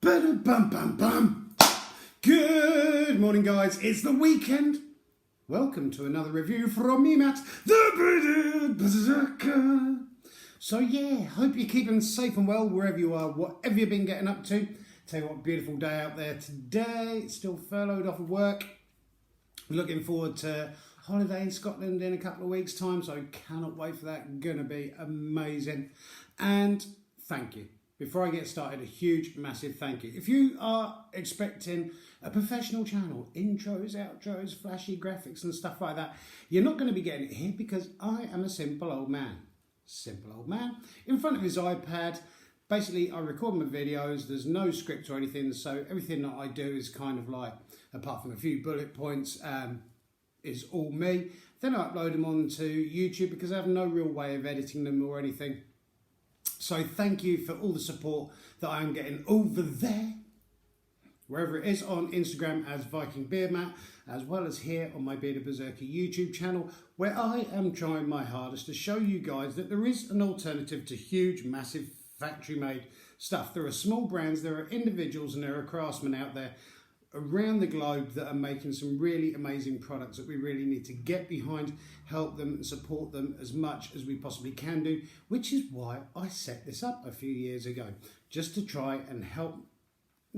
Ba-da-bum-bum-bum. Good morning, guys. It's the weekend. Welcome to another review from me, Matt, the Bearded Berserker. So yeah, hope you're keeping safe and well wherever you are, whatever you've been getting up to. Tell you what, beautiful day out there today. Still furloughed off of work. Looking forward to holiday in Scotland in a couple of weeks' time, so I cannot wait for that. Gonna be amazing. And thank you. Before I get started, a huge, massive thank you. If you are expecting a professional channel, intros, outros, flashy graphics and stuff like that, you're not going to be getting it here because I am a simple old man. Simple old man in front of his iPad. Basically, I record my videos. There's no script or anything, so everything that I do is kind of like, apart from a few bullet points, is all me. Then I upload them onto YouTube because I have no real way of editing them or anything. So thank you for all the support that I am getting over there, wherever it is, on Instagram as Viking Beard Matt, as well as here on my Bearded Berserker YouTube channel, where I am trying my hardest to show you guys that there is an alternative to huge, massive factory-made stuff. There are small brands, there are individuals, and there are craftsmen out there around the globe that are making some really amazing products that we really need to get behind, help them and support them as much as we possibly can do, which is why I set this up a few years ago, just to try and help,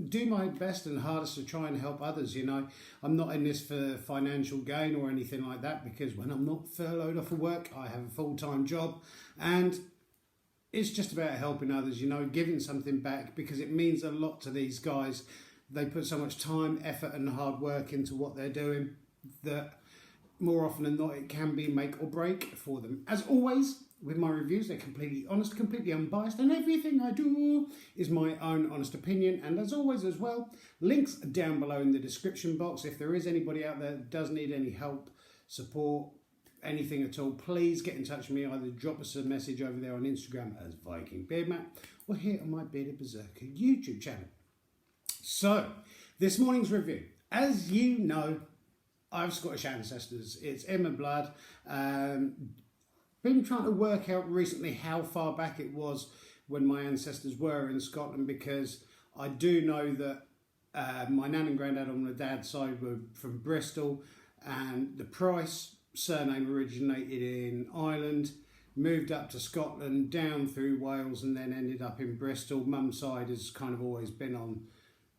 do my best and hardest to try and help others. You know, I'm not in this for financial gain or anything like that, because when I'm not furloughed off of work, I have a full-time job, and it's just about helping others, you know, giving something back, because it means a lot to these guys. They put so much time, effort and hard work into what they're doing that more often than not it can be make or break for them. As always, with my reviews, they're completely honest, completely unbiased, and everything I do is my own honest opinion. And as always as well, links down below in the description box. If there is anybody out there that does need any help, support, anything at all, please get in touch with me. Either drop us a message over there on Instagram as Viking Beard Matt, or here on my Bearded Berserker YouTube channel. So, this morning's review, as you know, I have Scottish ancestors. It's in my blood. Been trying to work out recently how far back it was when my ancestors were in Scotland, because I do know that my nan and granddad on the dad's side were from Bristol, and the Price surname originated in Ireland, moved up to Scotland, down through Wales, and then ended up in Bristol. Mum's side has kind of always been on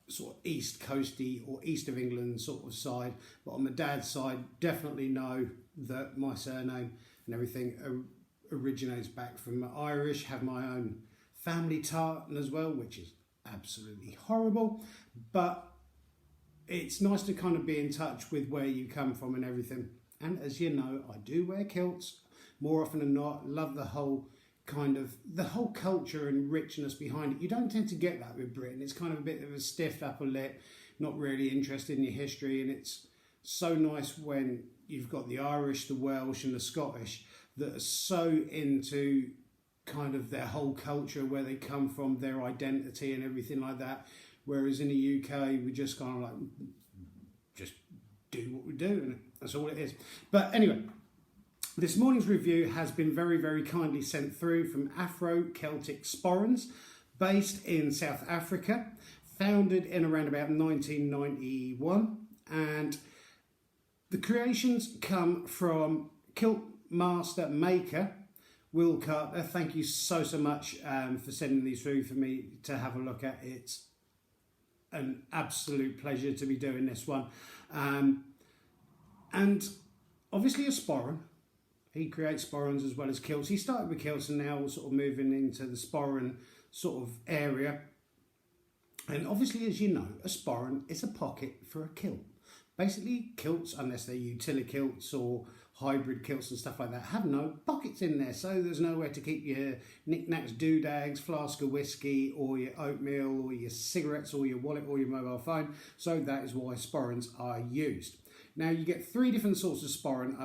sort of east coasty or east of England sort of side, but on my dad's side definitely know that my surname and everything originates back from Irish. Have my own family tartan as well, which is absolutely horrible, but it's nice to kind of be in touch with where you come from and everything. And as you know, I do wear kilts more often than not. Love the whole culture and richness behind it. You don't tend to get that with Britain. It's kind of a bit of a stiff upper lip, not really interested in your history, and it's so nice when you've got the Irish, the Welsh and the Scottish that are so into kind of their whole culture, where they come from, their identity and everything like that, whereas in the UK we just kind of like just do what we do, and that's all it is. But anyway, this morning's review has been very, very kindly sent through from Afro Celtic Sporrans, based in South Africa, founded in around about 1991, and the creations come from kilt master maker Will Carter. Thank you so much for sending these through for me to have a look at. It's an absolute pleasure to be doing this one, and obviously a sporran. He creates sporrans as well as kilts. He started with kilts and now sort of moving into the sporran sort of area. And obviously, as you know, a sporran is a pocket for a kilt. Basically, kilts, unless they're utility kilts or hybrid kilts and stuff like that, have no pockets in there. So there's nowhere to keep your knickknacks, doodags, flask of whiskey, or your oatmeal, or your cigarettes, or your wallet, or your mobile phone. So that is why sporrans are used. Now, you get three different sorts of sporran. I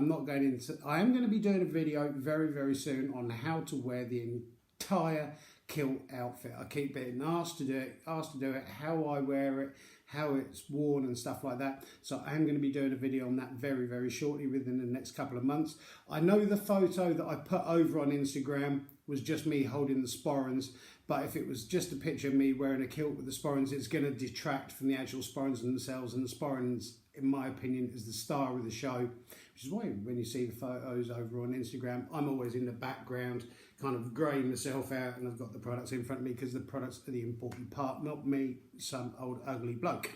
am going to be doing a video very, very soon on how to wear the entire kilt outfit. I keep being asked to do it, how I wear it, how it's worn and stuff like that. So I am going to be doing a video on that very, very shortly, within the next couple of months. I know the photo that I put over on Instagram was just me holding the sporrans, But if it was just a picture of me wearing a kilt with the sporrans, it's going to detract from the actual sporrans themselves. And the sporrans, in my opinion, is the star of the show, which is why when you see the photos over on Instagram, I'm always in the background, kind of greying myself out, and I've got the products in front of me because the products are the important part, not me, some old ugly bloke.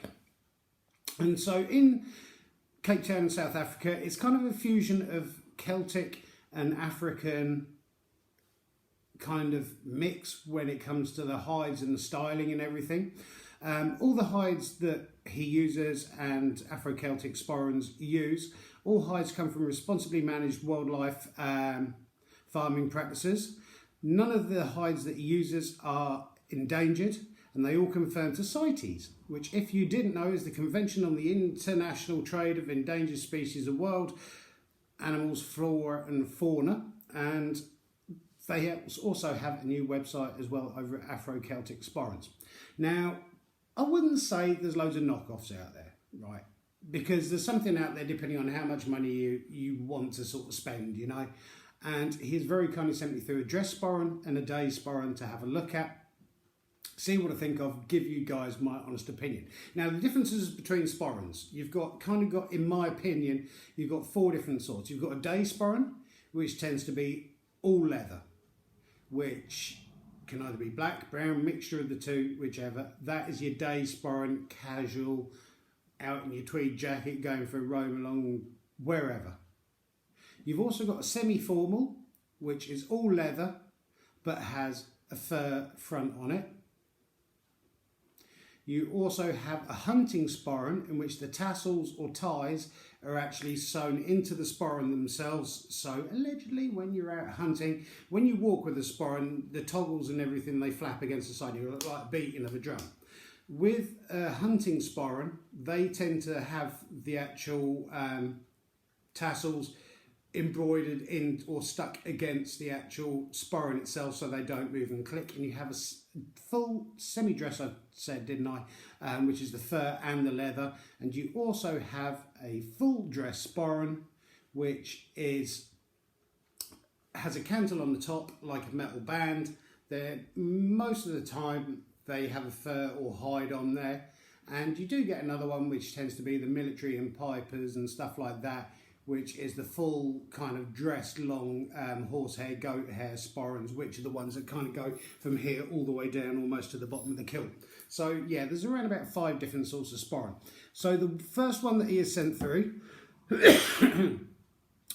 And so in Cape Town, South Africa, it's kind of a fusion of Celtic and African kind of mix when it comes to the hides and the styling and everything. All the hides that he uses and Afro Celtic Sporrans use, all hides come from responsibly managed wildlife farming practices. None of the hides that he uses are endangered, and they all conform to CITES, which, if you didn't know, is the Convention on the International Trade of Endangered Species of Wild Animals, Flora and Fauna. And they also have a new website as well over at Afro Celtic Sporrans. Now, I wouldn't say there's loads of knockoffs out there, right? Because there's something out there depending on how much money you want to sort of spend, you know. And he's very kindly sent me through a dress sporran and a day sporran to have a look at, see what I think of, give you guys my honest opinion. Now, the differences between sporrans, you've got, in my opinion, you've got 4 different sorts. You've got a day sporran, which tends to be all leather, which can either be black, brown, mixture of the two, whichever. That is your day sporran, casual, out in your tweed jacket, going for a roam along wherever. You've also got a semi-formal, which is all leather, but has a fur front on it. You also have a hunting sporran, in which the tassels or ties are actually sewn into the sporran themselves. So allegedly, when you're out hunting, when you walk with a sporran, the toggles and everything, they flap against the side. You look like a beating of a drum. With a hunting sporran, they tend to have the actual tassels embroidered in or stuck against the actual sporran itself, so they don't move and click. And you have a full semi-dress, I said, didn't I, which is the fur and the leather. And you also have a full dress sporran, which has a cantle on the top like a metal band. Most of the time they have a fur or hide on there, and you do get another one which tends to be the military and pipers and stuff like that, which is the full kind of dressed long horsehair, goat hair sporrans, which are the ones that kind of go from here all the way down almost to the bottom of the kilt. So yeah, there's around about 5 different sorts of sporran. So the first one that he has sent through,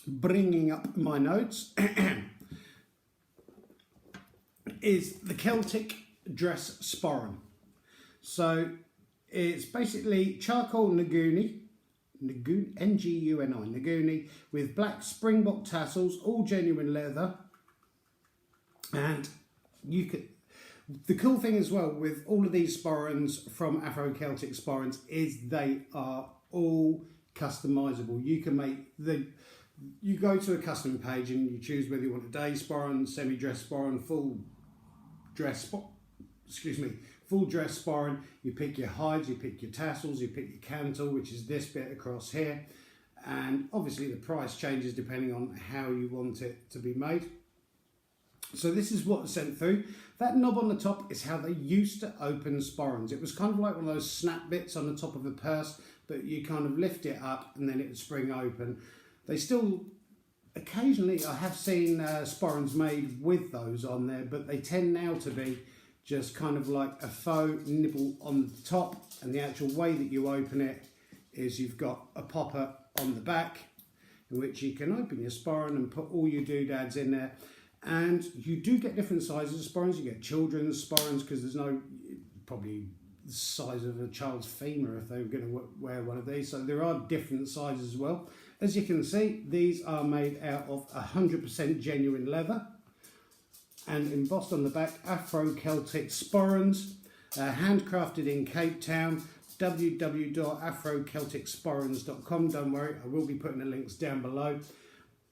bringing up my notes, is the Celtic dress sporran. So it's basically charcoal Nguni, N-G-U-N-I, Nguni, with black springbok tassels, all genuine leather. And the cool thing as well with all of these sporrans from Afro Celtic Sporrans is they are all customizable. You can make you go to a custom page and you choose whether you want a day sporran, semi-dress sporran, full dress sporran. You pick your hides, you pick your tassels, you pick your cantle, which is this bit across here. And obviously the price changes depending on how you want it to be made. So this is what's sent through. That knob on the top is how they used to open sporrans. It was kind of like one of those snap bits on the top of a purse, but you kind of lift it up and then it would spring open. They still, occasionally I have seen sporrans made with those on there, but they tend now to be just kind of like a faux nibble on the top, and the actual way that you open it is you've got a popper on the back in which you can open your sporran and put all your doodads in there. And you do get different sizes of sporrans. You get children's sporrans because there's no, probably the size of a child's femur if they were going to wear one of these. So there are different sizes as well. As you can see, these are made out of 100% genuine leather. And embossed on the back, Afro Celtic Sporrans, handcrafted in Cape Town, www.afrocelticsporrans.com. Don't worry, I will be putting the links down below.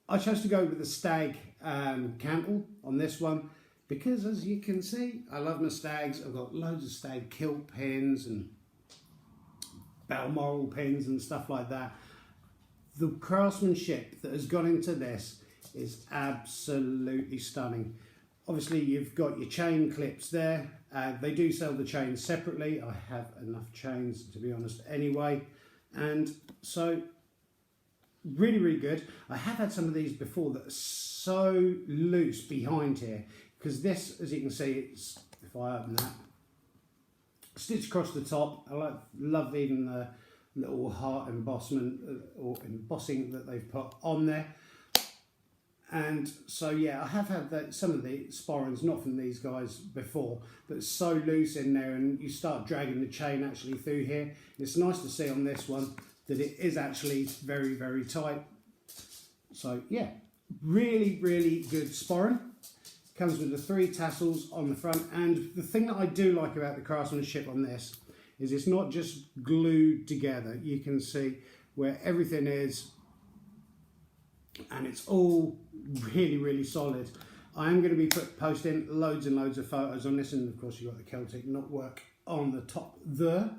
I chose to go with the stag cantle on this one because, as you can see, I love my stags. I've got loads of stag kilt pins and Balmoral pins and stuff like that. The craftsmanship that has gone into this is absolutely stunning. Obviously you've got your chain clips there. They do sell the chains separately. I have enough chains, to be honest, anyway. And so really, really good. I have had some of these before that are so loose behind here, because this, as you can see, it's, if I open that, stitched across the top. I love even the little heart embossment or embossing that they've put on there. And so yeah, I have had some of the sporrans, not from these guys before, but it's so loose in there, and you start dragging the chain actually through here. It's nice to see on this one that it is actually very, very tight. So yeah, really, really good sporran. Comes with the 3 tassels on the front, and the thing that I do like about the craftsmanship on this is it's not just glued together. You can see where everything is, and it's all really, really solid. I am going to be posting loads and loads of photos on this, and of course you've got the Celtic knotwork on the top there.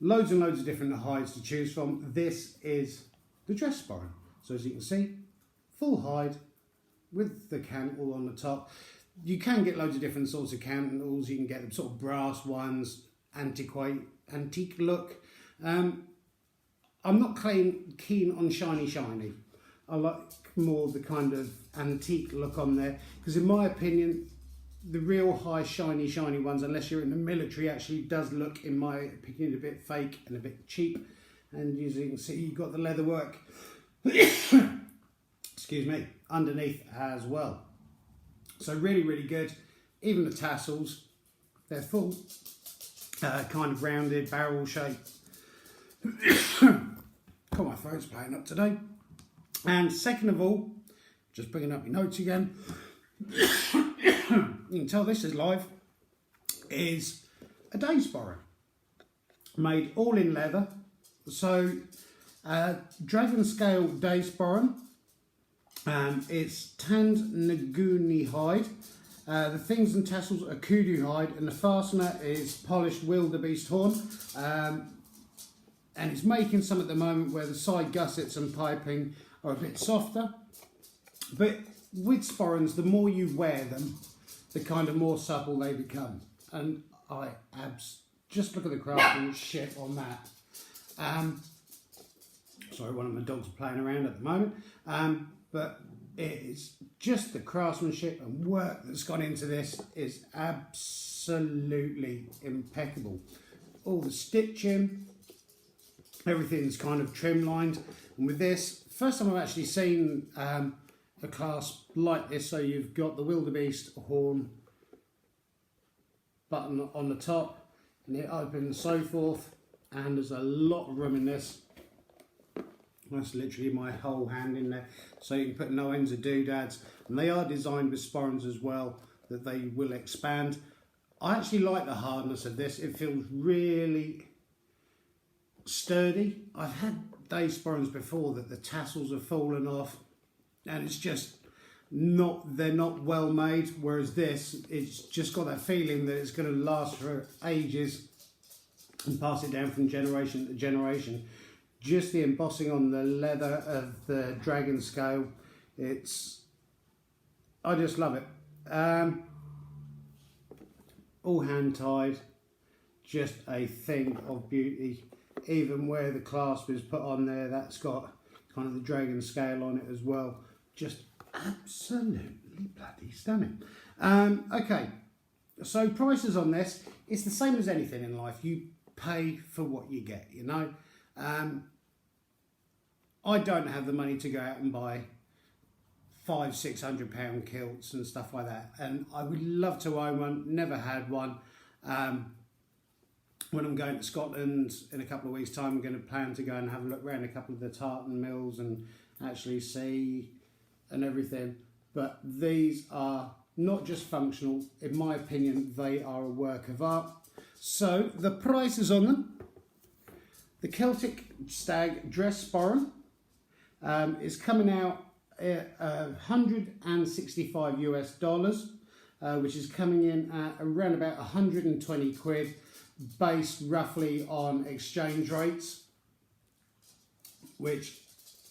Loads and loads of different hides to choose from. This is the dress sporran. So as you can see, full hide with the cantle on the top. You can get loads of different sorts of cantles. You can get the sort of brass ones, antique look. I'm not keen on shiny. I like more the kind of antique look on there, because in my opinion, the real high shiny ones, unless you're in the military, actually does look, in my opinion, a bit fake and a bit cheap. And as you can see, you've got the leather work excuse me, underneath as well. So really, really good. Even the tassels, they're full, kind of rounded, barrel shape. God, my throat's playing up today. And second of all, just bringing up your notes again, you can tell this is live, is a day sporran, made all in leather. So dragon scale day sporran. It's tanned Nguni hide. The things and tassels are kudu hide, and the fastener is polished wildebeest horn. And it's making some at the moment where the side gussets and piping are a bit softer. But with sporrans, the more you wear them, the kind of more supple they become. And just look at the craftsmanship on that. Sorry, one of my dogs are playing around at the moment. But it is just the craftsmanship and work that's gone into this is absolutely impeccable. All the stitching, everything's kind of trim-lined. And with this, first time I've actually seen a clasp like this. So you've got the wildebeest horn button on the top, and it opens and so forth. And there's a lot of room in this. That's literally my whole hand in there. So you can put no ends of doodads. And they are designed with sporrans as well, that they will expand. I actually like the hardness of this. It feels really sturdy. I've had day sporrans before that the tassels have fallen off, and it's just they're not well made. Whereas this, it's just got that feeling that it's going to last for ages and pass it down from generation to generation. Just the embossing on the leather of the dragon scale, I just love it. All hand tied, just a thing of beauty. Even where the clasp is put on there, that's got kind of the dragon scale on it as well. Just absolutely bloody stunning. Okay, so prices on this, it's the same as anything in life. You pay for what you get, you know. I don't have the money to go out and buy £500-600 kilts and stuff like that, and I would love to own one. Never had one. When I'm going to Scotland in a couple of weeks' time, I'm going to plan to go and have a look around a couple of the tartan mills and actually see and everything. But these are not just functional. In my opinion, they are a work of art. So the prices on them: the Celtic Stag Dress Sporran is coming out at $165 which is coming in at around about 120 quid, based roughly on exchange rates, which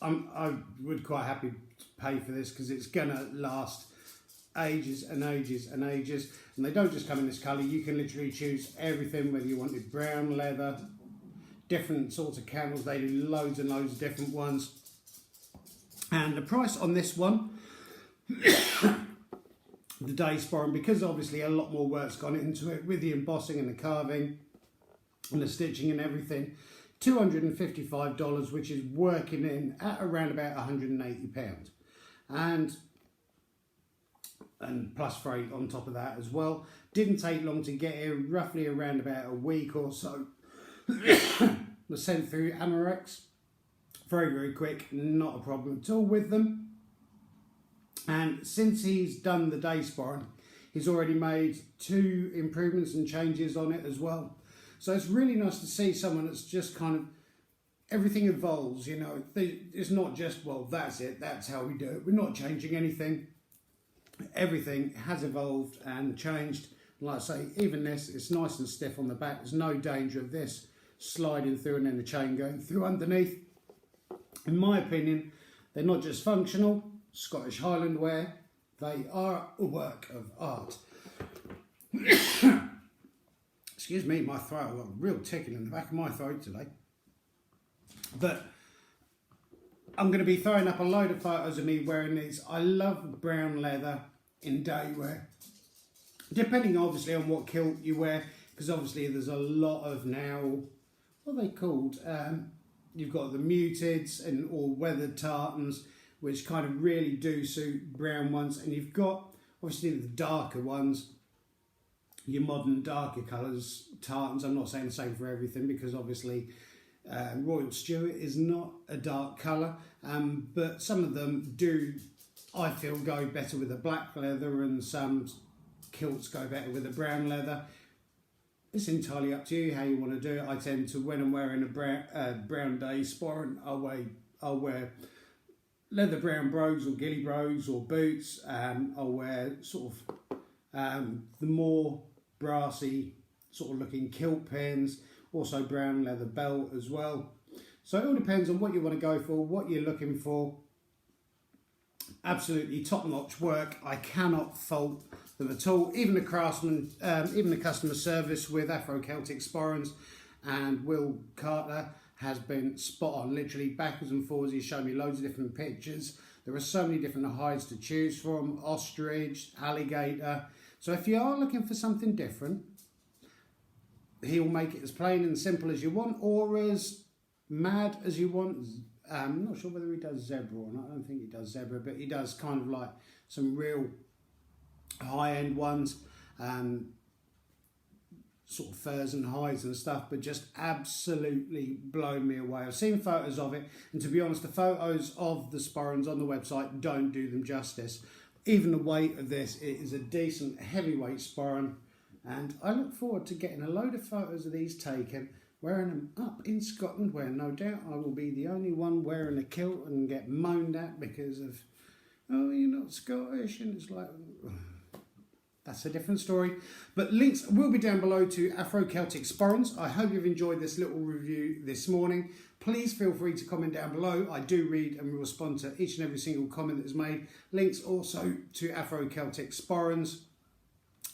I would quite happy to pay for this, because it's gonna last ages and ages and ages. And they don't just come in this colour. You can literally choose everything, whether you wanted brown leather, different sorts of candles. They do loads and loads of different ones. And the price on this one, the day sporran, because obviously a lot more work's gone into it with the embossing and the carving and the stitching and everything, $255, which is working in at around about £180, and plus freight on top of that as well. Didn't take long to get here, roughly around about a week or so. Was sent through Amorex, very quick, not a problem at all with them. And since he's done the day sporran, he's already made 2 improvements and changes on it as well. So it's really nice to see someone that's just kind of, everything evolves, you know. It's not just, well, that's it, that's how we do it. We're not changing anything. Everything has evolved and changed. Like I say, even this, it's nice and stiff on the back. There's no danger of this sliding through and then the chain going through underneath. In my opinion, they're not just functional Scottish Highland wear, they are a work of art. Excuse me, my throat, I've got a real tickle in the back of my throat today. But I'm going to be throwing up a load of photos of me wearing these. I love brown leather in day wear, depending obviously on what kilt you wear, because obviously there's a lot of now, what are they called? You've got the muteds and or weathered tartans, which kind of really do suit brown ones, and you've got obviously the darker ones, your modern darker colours, tartans. I'm not saying the same for everything, because obviously Royal Stuart is not a dark colour, but some of them do, I feel, go better with a black leather, and some kilts go better with a brown leather. It's entirely up to you how you want to do it. I tend to, when I'm wearing a brown day sporran, I'll wear leather brown brogues or ghillie brogues or boots. I'll wear sort of the more brassy sort of looking kilt pins, also brown leather belt as well. So it all depends on what you want to go for, what you're looking for. Absolutely top-notch work. I cannot fault them at all. Even the craftsman, even the customer service with Afro Celtic Sporrans and Will Carter has been spot on, literally backwards and forwards. He's shown me loads of different pictures. There are so many different hides to choose from, ostrich, alligator. So if you are looking for something different, he'll make it as plain and simple as you want, or as mad as you want. I'm not sure whether he does zebra or not. I don't think he does zebra, but he does kind of like some real high-end ones, sort of furs and hides and stuff, but just absolutely blown me away. I've seen photos of it, and to be honest, the photos of the sporrans on the website don't do them justice. Even the weight of this, it is a decent heavyweight sporran, and I look forward to getting a load of photos of these taken, wearing them up in Scotland, where no doubt I will be the only one wearing a kilt and get moaned at because of, oh, you're not Scottish, and it's like, that's a different story. But links will be down below to Afro Celtic Sporrans. I hope you've enjoyed this little review this morning. Please feel free to comment down below. I do read and respond to each and every single comment that is made. Links also to Afro Celtic Sporrans,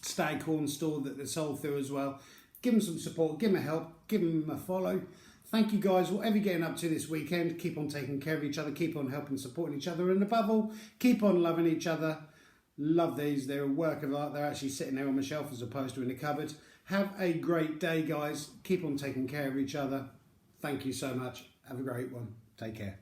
Staghorn store that they're sold through as well. Give them some support, give them a help, give them a follow. Thank you guys, whatever you're getting up to this weekend, keep on taking care of each other, keep on helping, supporting each other, and above all, keep on loving each other. Love these, they're a work of art. They're actually sitting there on my shelf as opposed to in the cupboard. Have a great day, guys. Keep on taking care of each other. Thank you so much. Have a great one. Take care.